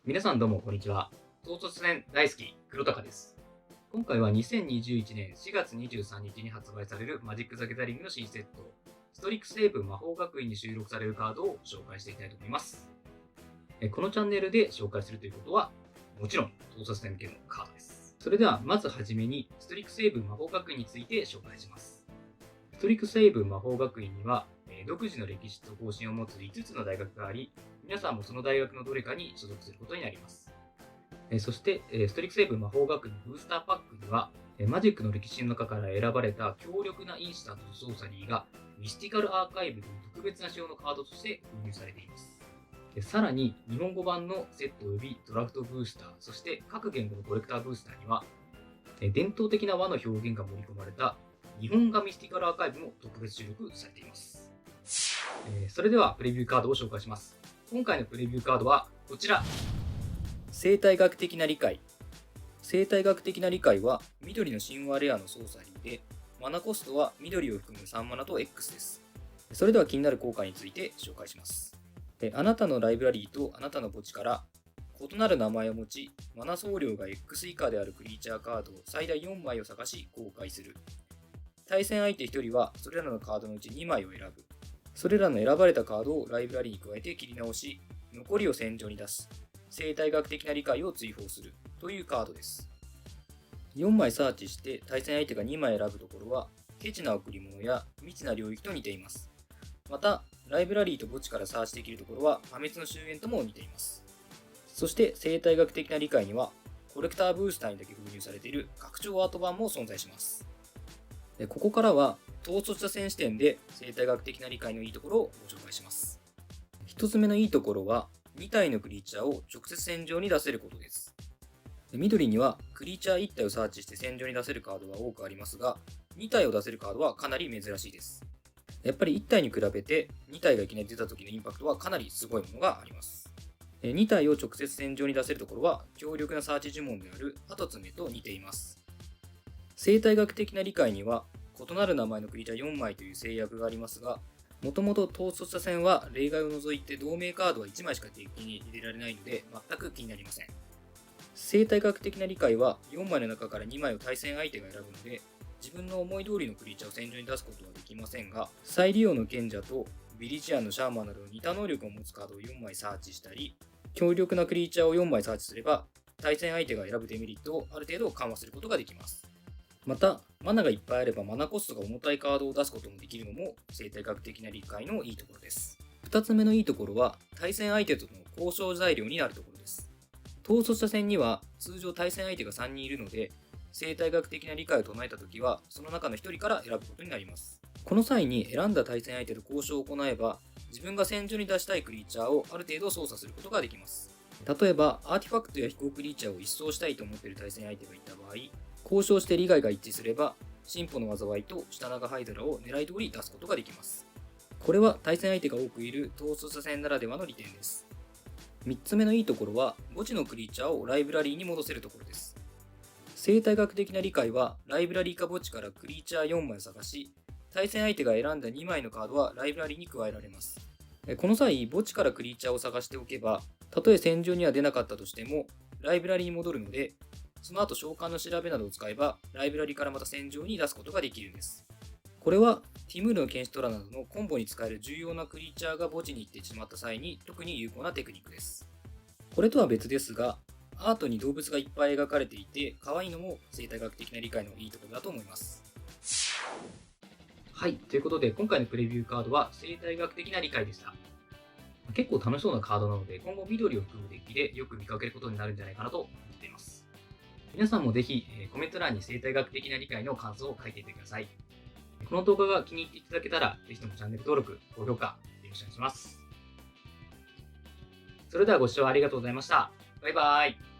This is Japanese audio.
皆さんどうもこんにちは。統率戦大好き黒鷹です。今回は2021年4月23日に発売されるマジック・ザ・ギャザリングの新セット、ストリクス・セイブ魔法学院に収録されるカードを紹介していきたいと思います。このチャンネルで紹介するということは、もちろん統率戦系のカードです。それではまずはじめにストリクス・セイブ魔法学院について紹介します。ストリクス・セイブ魔法学院には独自の歴史と方針を持つ5つの大学があり、皆さんもその大学のどれかに所属することになります。そして、ストリクセイブ魔法学院ブースターパックには、マジックの歴史の中から選ばれた強力なインスタントとソーサリーがミスティカルアーカイブという特別な仕様のカードとして封入されています。さらに、日本語版のセット及びドラフトブースター、そして各言語のコレクターブースターには、伝統的な和の表現が盛り込まれた日本画ミスティカルアーカイブも特別収録されています。それではプレビューカードを紹介します。今回のプレビューカードはこちら。生態学的な理解。生態学的な理解は緑の神話レアのソーサリーで、マナコストは緑を含む3マナと X です。それでは気になる効果について紹介します。あなたのライブラリーとあなたの墓地から異なる名前を持ち、マナ総量が X 以下であるクリーチャーカードを最大4枚を探し公開する。対戦相手1人はそれらのカードのうち2枚を選ぶ。それらの選ばれたカードをライブラリに加えて切り直し、残りを戦場に出す。生態学的な理解を追放するというカードです。4枚サーチして対戦相手が2枚選ぶところは、ケチな贈り物や未知な領域と似ています。また、ライブラリーと墓地からサーチできるところは破滅の終焉とも似ています。そして生態学的な理解には、コレクターブースターにだけ封入されている拡張アート版も存在します。ここからは統率者戦視点で生態学的な理解のいいところをご紹介します。1つ目のいいところは2体のクリーチャーを直接戦場に出せることです。緑にはクリーチャー1体をサーチして戦場に出せるカードが多くありますが、2体を出せるカードはかなり珍しいです。やっぱり1体に比べて2体がいきなり出た時のインパクトはかなりすごいものがあります。2体を直接戦場に出せるところは強力なサーチ呪文であるハトツメと似ています。生態学的な理解には異なる名前のクリーチャー4枚という制約がありますが、もともと統率者戦は例外を除いて同盟カードは1枚しかデッキに入れられないので全く気になりません。生態学的な理解は4枚の中から2枚を対戦相手が選ぶので、自分の思い通りのクリーチャーを戦場に出すことはできませんが、再利用の賢者とビリジアンのシャーマンなどの似た能力を持つカードを4枚サーチしたり、強力なクリーチャーを4枚サーチすれば対戦相手が選ぶデメリットをある程度緩和することができます。また、マナがいっぱいあればマナコストが重たいカードを出すこともできるのも生態学的な理解のいいところです。2つ目のいいところは対戦相手との交渉材料になるところです。統率者戦には通常対戦相手が3人いるので、生態学的な理解を唱えたときはその中の1人から選ぶことになります。この際に選んだ対戦相手と交渉を行えば、自分が戦場に出したいクリーチャーをある程度操作することができます。例えば、アーティファクトや飛行クリーチャーを一掃したいと思っている対戦相手がいた場合、交渉して利害が一致すれば、進歩の災いと下長ハイドラを狙い通り出すことができます。これは対戦相手が多くいる統率者戦ならではの利点です。3つ目のいいところは、墓地のクリーチャーをライブラリーに戻せるところです。生態学的な理解は、ライブラリーか墓地からクリーチャー4枚を探し、対戦相手が選んだ2枚のカードはライブラリーに加えられます。この際、墓地からクリーチャーを探しておけば、たとえ戦場には出なかったとしても、ライブラリーに戻るので、その後召喚の調べなどを使えば、ライブラリからまた戦場に出すことができるんです。これは、ティムールの剣士トラなどのコンボに使える重要なクリーチャーが墓地に行ってしまった際に特に有効なテクニックです。これとは別ですが、アートに動物がいっぱい描かれていて、可愛いのも生態学的な理解のいいところだと思います。はい、ということで今回のプレビューカードは生態学的な理解でした。結構楽しそうなカードなので、今後緑を含むデッキでよく見かけることになるんじゃないかなと思っています。皆さんもぜひコメント欄に生態学的な理解の感想を書いていってください。この動画が気に入っていただけたら、ぜひともチャンネル登録、高評価よろしくお願いします。それではご視聴ありがとうございました。バイバーイ。